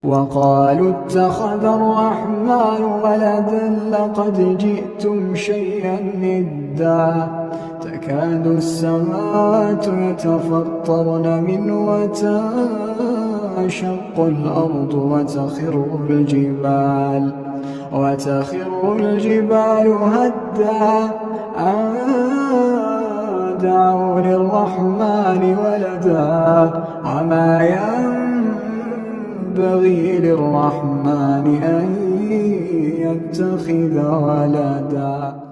وقالوا اتخذ الرحمن ولدا لقد جئتم شيئا إدا تكاد السماوات يتفطرن منه وتنشق الأرض وتخر الجبال هدا أن دعوا للرحمن ولدا وما ينبغي للرحمن أن يتخذ ولدا.